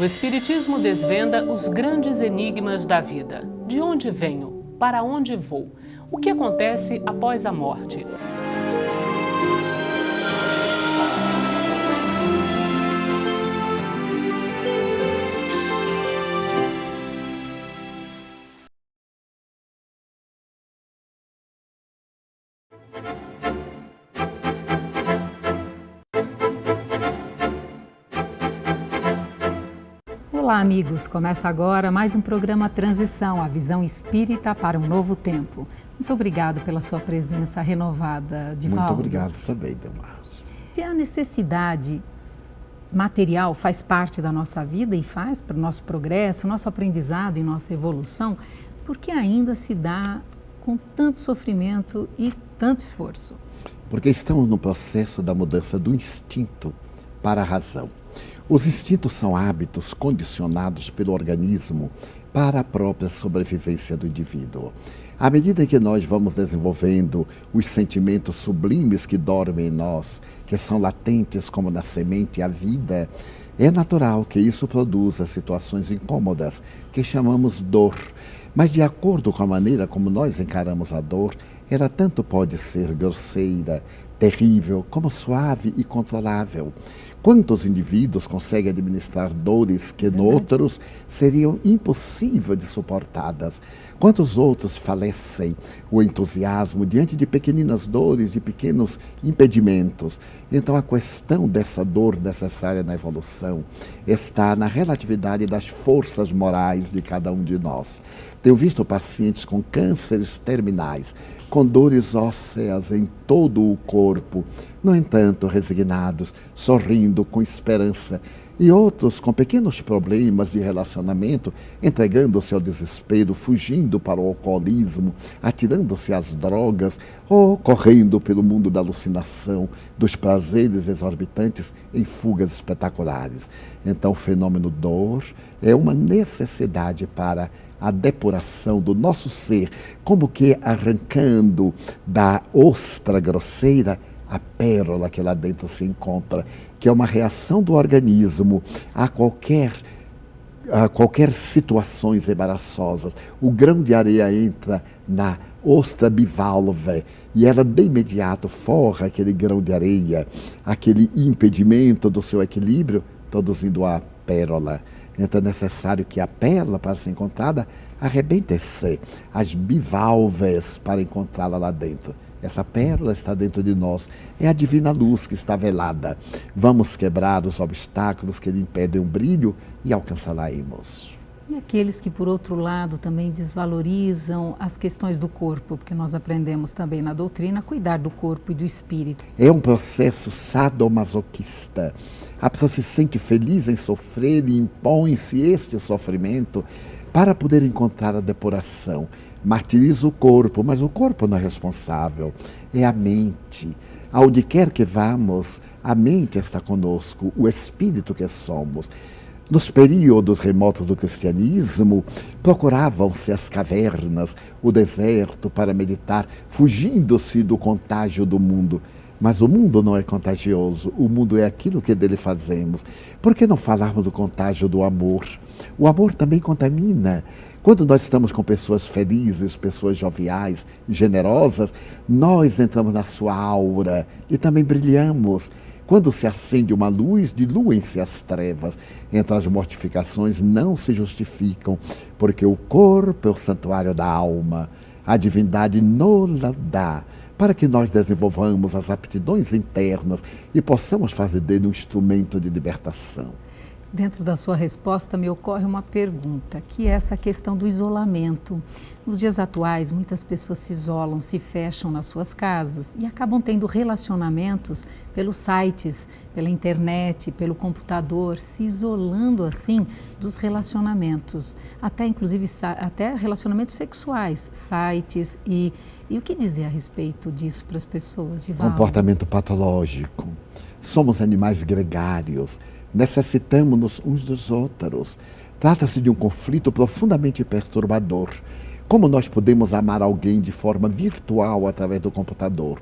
O Espiritismo desvenda os grandes enigmas da vida. De onde venho? Para onde vou? O que acontece após a morte? Olá, amigos! Começa agora mais um programa Transição, a visão espírita para um novo tempo. Muito obrigado pela sua presença renovada, Divaldo. Muito obrigado também, Delmar. Se a necessidade material faz parte da nossa vida e faz para o nosso progresso, nosso aprendizado e nossa evolução, por que ainda se dá com tanto sofrimento e tanto esforço? Porque estamos no processo da mudança do instinto para a razão. Os instintos são hábitos condicionados pelo organismo para a própria sobrevivência do indivíduo. À medida que nós vamos desenvolvendo os sentimentos sublimes que dormem em nós, que são latentes como na semente a vida, é natural que isso produza situações incômodas que chamamos dor. Mas de acordo com a maneira como nós encaramos a dor, ela tanto pode ser grosseira, terrível, como suave e controlável. Quantos indivíduos conseguem administrar dores que noutros seriam impossíveis de suportadas? Quantos outros falecem o entusiasmo diante de pequeninas dores, de pequenos impedimentos? Então a questão dessa dor necessária na evolução está na relatividade das forças morais de cada um de nós. Tenho visto pacientes com cânceres terminais, com dores ósseas em todo o corpo, no entanto resignados, sorrindo com esperança, e outros com pequenos problemas de relacionamento, entregando-se ao desespero, fugindo para o alcoolismo, atirando-se às drogas ou correndo pelo mundo da alucinação, dos prazeres exorbitantes em fugas espetaculares. Então o fenômeno dor é uma necessidade para a depuração do nosso ser, como que arrancando da ostra grosseira a pérola que lá dentro se encontra, que é uma reação do organismo a qualquer situações embaraçosas. O grão de areia entra na ostra bivalve e ela de imediato forra aquele grão de areia, aquele impedimento do seu equilíbrio, produzindo a pérola. Então é necessário que a pérola, para ser encontrada, arrebente-se as bivalves para encontrá-la lá dentro. Essa pérola está dentro de nós, é a divina luz que está velada. Vamos quebrar os obstáculos que lhe impedem o brilho e alcançá-la-emos. E aqueles que, por outro lado, também desvalorizam as questões do corpo, porque nós aprendemos também na doutrina a cuidar do corpo e do espírito. É um processo sadomasoquista. A pessoa se sente feliz em sofrer e impõe-se este sofrimento para poder encontrar a depuração. Martiriza o corpo, mas o corpo não é responsável, é a mente. Aonde quer que vamos, a mente está conosco, o espírito que somos. Nos períodos remotos do cristianismo, procuravam-se as cavernas, o deserto para meditar, fugindo-se do contágio do mundo. Mas o mundo não é contagioso, o mundo é aquilo que dele fazemos. Por que não falarmos do contágio do amor? O amor também contamina. Quando nós estamos com pessoas felizes, pessoas joviais, generosas, nós entramos na sua aura e também brilhamos. Quando se acende uma luz, diluem-se as trevas. Então as mortificações não se justificam, porque o corpo é o santuário da alma. A divindade nos dá, para que nós desenvolvamos as aptidões internas e possamos fazer dele um instrumento de libertação. Dentro da sua resposta me ocorre uma pergunta, que é essa questão do isolamento. Nos dias atuais, muitas pessoas se isolam, se fecham nas suas casas e acabam tendo relacionamentos pelos sites, pela internet, pelo computador, se isolando assim dos relacionamentos, até inclusive até relacionamentos sexuais, sites e o que dizer a respeito disso para as pessoas, Divaldo? Comportamento patológico. Somos animais gregários. Necessitamos-nos uns dos outros. Trata-se de um conflito profundamente perturbador. Como nós podemos amar alguém de forma virtual através do computador?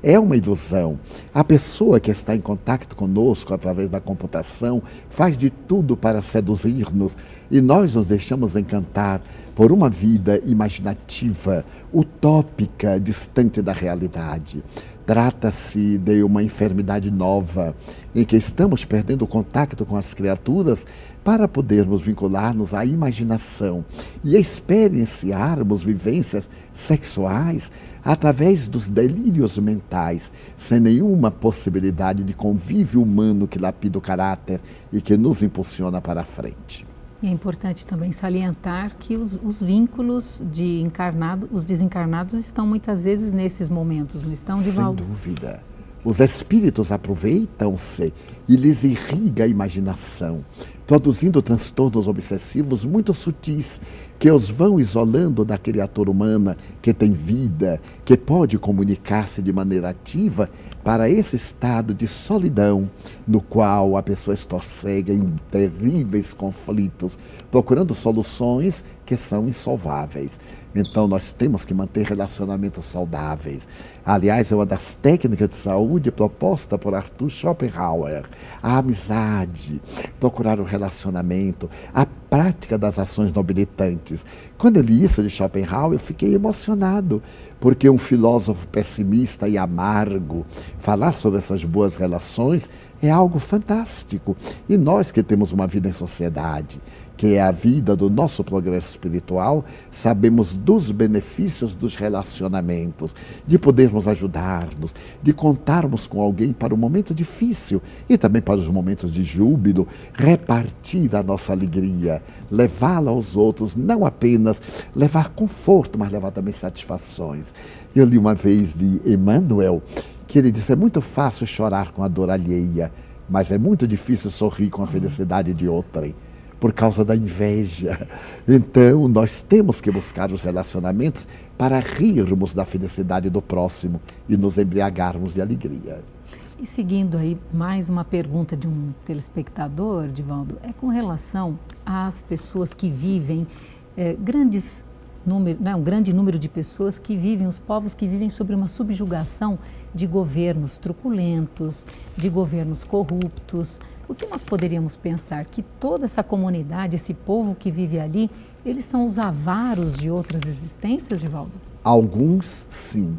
é uma ilusão. A pessoa que está em contato conosco através da computação faz de tudo para seduzir-nos e nós nos deixamos encantar por uma vida imaginativa, utópica, distante da realidade. Trata-se de uma enfermidade nova, em que estamos perdendo o contato com as criaturas para podermos vincular-nos à imaginação e experienciarmos vivências sexuais através dos delírios mentais, sem nenhuma possibilidade de convívio humano que lapida o caráter e que nos impulsiona para a frente. E é importante também salientar que os vínculos de encarnado, os desencarnados estão muitas vezes nesses momentos, não estão, Divaldo? Sem dúvida. Os espíritos aproveitam-se e lhes irriga a imaginação, produzindo transtornos obsessivos muito sutis, que os vão isolando da criatura humana que tem vida, que pode comunicar-se de maneira ativa, para esse estado de solidão, no qual a pessoa estorcega em terríveis conflitos, procurando soluções que são insolváveis. Então nós temos que manter relacionamentos saudáveis. Aliás, é uma das técnicas de saúde proposta por Arthur Schopenhauer. A amizade, procurar o relacionamento, a prática das ações nobilitantes. Quando eu li isso de Schopenhauer, eu fiquei emocionado, porque um filósofo pessimista e amargo falar sobre essas boas relações é algo fantástico. E nós que temos uma vida em sociedade, que é a vida do nosso progresso espiritual, sabemos dos benefícios dos relacionamentos, de podermos ajudar-nos, de contarmos com alguém para o momento difícil e também para os momentos de júbilo, repartir a nossa alegria, levá-la aos outros, não apenas levar conforto, mas levar também satisfações. Eu li uma vez de Emmanuel, que ele disse: é muito fácil chorar com a dor alheia, mas é muito difícil sorrir com a felicidade de outrem, por causa da inveja. Então, nós temos que buscar os relacionamentos para rirmos da felicidade do próximo e nos embriagarmos de alegria. E seguindo aí mais uma pergunta de um telespectador, Divaldo, é com relação às pessoas que vivem, um grande número de pessoas que vivem, os povos que vivem sobre uma subjugação de governos truculentos, de governos corruptos. O que nós poderíamos pensar? Que toda essa comunidade, esse povo que vive ali, eles são os avaros de outras existências, Divaldo? Alguns sim,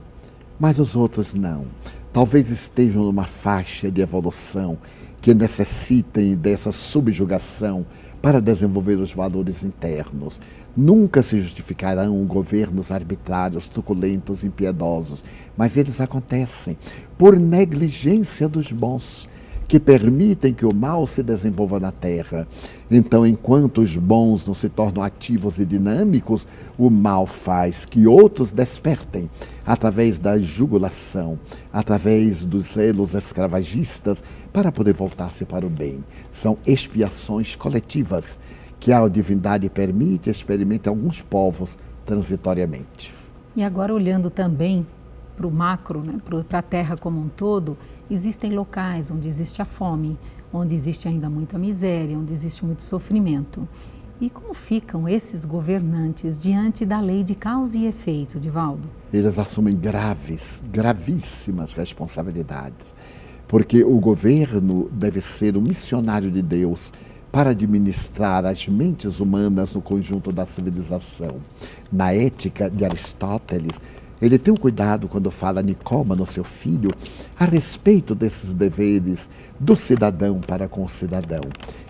mas os outros não. Talvez estejam numa faixa de evolução que necessitem dessa subjugação para desenvolver os valores internos. Nunca se justificarão governos arbitrários, truculentos, impiedosos, mas eles acontecem por negligência dos bons, que permitem que o mal se desenvolva na Terra. Então, enquanto os bons não se tornam ativos e dinâmicos, o mal faz que outros despertem, através da jugulação, através dos zelos escravagistas, para poder voltar-se para o bem. São expiações coletivas que a divindade permite e experimenta alguns povos transitoriamente. E agora, olhando também para o macro, para a Terra como um todo, existem locais onde existe a fome, onde existe ainda muita miséria, onde existe muito sofrimento. E como ficam esses governantes diante da lei de causa e efeito, Divaldo? Eles assumem gravíssimas responsabilidades, porque o governo deve ser o missionário de Deus para administrar as mentes humanas no conjunto da civilização. Na ética de Aristóteles, ele tem um cuidado quando fala a Nicômaco, seu filho, a respeito desses deveres do cidadão para com o cidadão.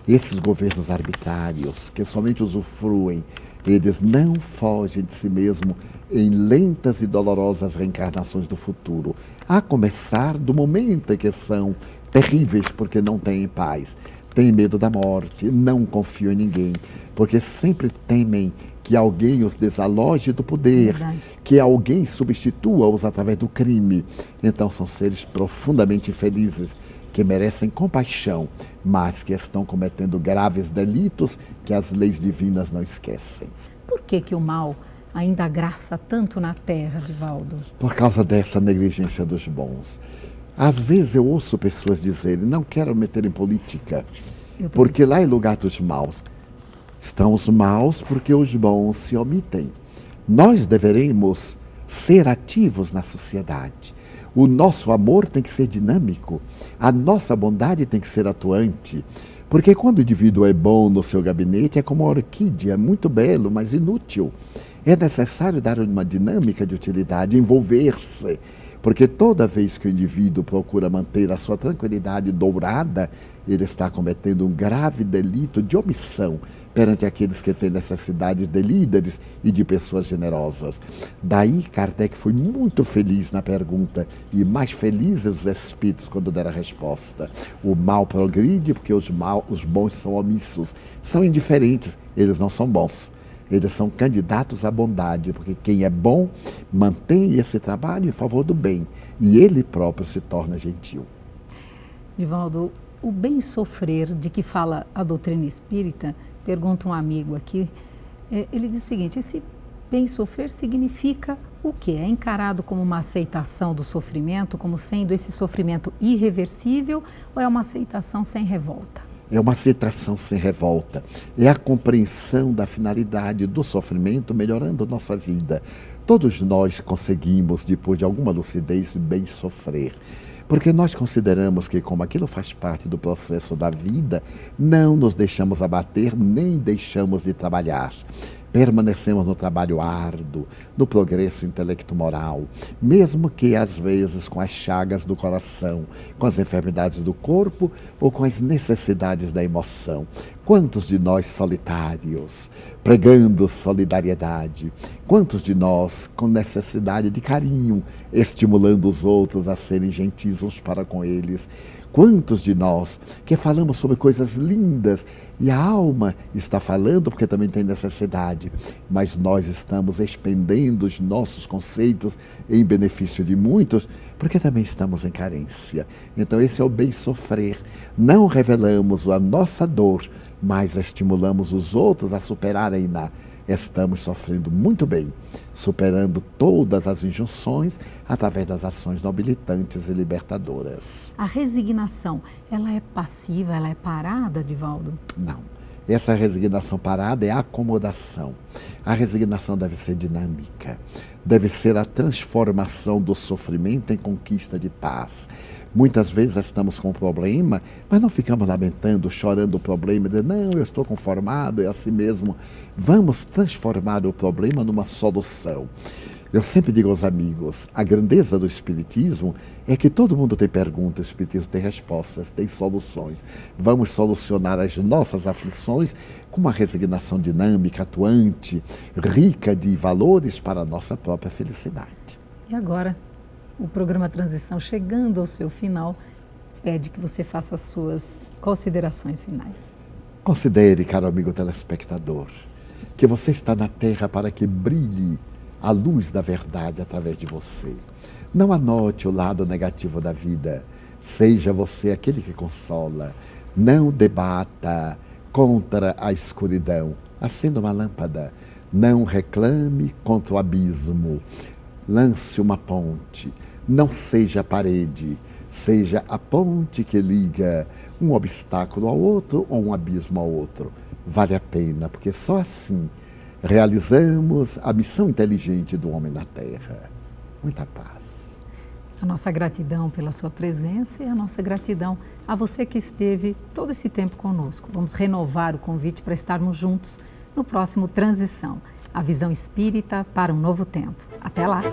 Esses governos arbitrários, que somente usufruem, eles não fogem de si mesmo em lentas e dolorosas reencarnações do futuro, a começar do momento em que são terríveis porque não têm paz, têm medo da morte, não confiam em ninguém, porque sempre temem que alguém os desaloje do poder, que alguém substitua-os através do crime. Então são seres profundamente infelizes, que merecem compaixão, mas que estão cometendo graves delitos que as leis divinas não esquecem. Por que o mal ainda graça tanto na Terra, Divaldo? Por causa dessa negligência dos bons. Às vezes eu ouço pessoas dizerem: não quero meter em política, porque lá é lugar dos maus. Estão os maus porque os bons se omitem. Nós deveremos ser ativos na sociedade. O nosso amor tem que ser dinâmico, a nossa bondade tem que ser atuante. Porque quando o indivíduo é bom no seu gabinete, é como uma orquídea, muito belo, mas inútil. É necessário dar uma dinâmica de utilidade, envolver-se. Porque toda vez que o indivíduo procura manter a sua tranquilidade dourada, ele está cometendo um grave delito de omissão perante aqueles que têm necessidades de líderes e de pessoas generosas. Daí Kardec foi muito feliz na pergunta, e mais felizes os espíritos quando deram a resposta. O mal progride porque os bons são omissos, são indiferentes, eles não são bons. Eles são candidatos à bondade, porque quem é bom mantém esse trabalho em favor do bem, e ele próprio se torna gentil. Divaldo, o bem sofrer de que fala a doutrina espírita, pergunta um amigo aqui, ele diz o seguinte: esse bem sofrer significa o quê? É encarado como uma aceitação do sofrimento, como sendo esse sofrimento irreversível, ou é uma aceitação sem revolta? É uma aceitação sem revolta, é a compreensão da finalidade do sofrimento melhorando nossa vida. Todos nós conseguimos, depois de alguma lucidez, bem sofrer. Porque nós consideramos que, como aquilo faz parte do processo da vida, não nos deixamos abater, nem deixamos de trabalhar. Permanecemos no trabalho árduo, no progresso intelecto-moral, mesmo que às vezes com as chagas do coração, com as enfermidades do corpo ou com as necessidades da emoção. Quantos de nós solitários, pregando solidariedade? Quantos de nós com necessidade de carinho, estimulando os outros a serem gentis uns para com eles? Quantos de nós que falamos sobre coisas lindas e a alma está falando porque também tem necessidade, mas nós estamos expendendo os nossos conceitos em benefício de muitos porque também estamos em carência. Então esse é o bem sofrer. Não revelamos a nossa dor, mas estimulamos os outros a superarem-na. Estamos sofrendo muito bem, superando todas as injunções através das ações nobilitantes e libertadoras. A resignação, ela é passiva, ela é parada, Divaldo? Não. Essa resignação parada é a acomodação. A resignação deve ser dinâmica, deve ser a transformação do sofrimento em conquista de paz. Muitas vezes estamos com um problema, mas não ficamos lamentando, chorando o problema, dizendo, não, eu estou conformado, é assim mesmo. Vamos transformar o problema numa solução. Eu sempre digo aos amigos, a grandeza do Espiritismo é que todo mundo tem perguntas, o Espiritismo tem respostas, tem soluções. Vamos solucionar as nossas aflições com uma resignação dinâmica, atuante, rica de valores para a nossa própria felicidade. E agora, o programa Transição chegando ao seu final, pede que você faça as suas considerações finais. Considere, caro amigo telespectador, que você está na Terra para que brilhe a luz da verdade através de você. Não anote o lado negativo da vida. Seja você aquele que consola. Não debata contra a escuridão. Acenda uma lâmpada. Não reclame contra o abismo. Lance uma ponte. Não seja a parede. Seja a ponte que liga um obstáculo ao outro ou um abismo ao outro. Vale a pena, porque só assim realizamos a missão inteligente do homem na Terra. Muita paz. A nossa gratidão pela sua presença e a nossa gratidão a você que esteve todo esse tempo conosco. Vamos renovar o convite para estarmos juntos no próximo Transição, a visão espírita para um novo tempo. Até lá!